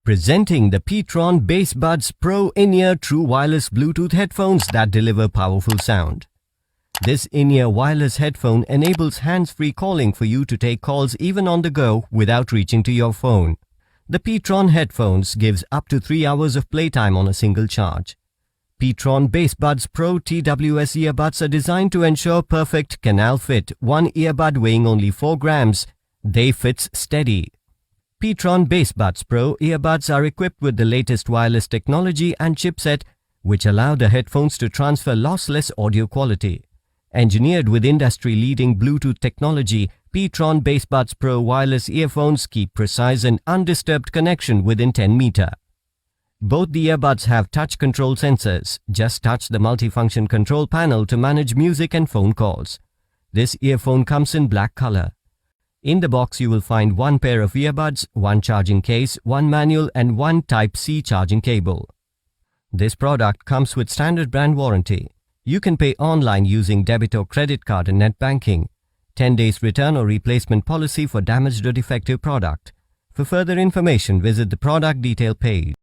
Presenting the pTron Bassbuds Pro in-ear true wireless Bluetooth headphones that deliver powerful sound. This in-ear wireless headphone enables hands-free calling for you to take calls even on the go without reaching to your phone. The pTron headphones gives up to 3 hours of playtime on a single charge. pTron Bassbuds Pro TWS earbuds are designed to ensure perfect canal fit, one earbud weighing only 4 grams. They fits steady. pTron Bassbuds Pro earbuds are equipped with the latest wireless technology and chipset, which allow the headphones to transfer lossless audio quality. Engineered with industry-leading Bluetooth technology, pTron Bassbuds Pro wireless earphones keep precise and undisturbed connection within 10 meters. Both the earbuds have touch control sensors. Just touch the multifunction control panel to manage music and phone calls. This earphone comes in black color. In the box you will find one pair of earbuds, one charging case, one manual and one Type-C charging cable. This product comes with standard brand warranty. You can pay online using debit or credit card and net banking. 10 days return or replacement policy for damaged or defective product. For further information, visit the product detail page.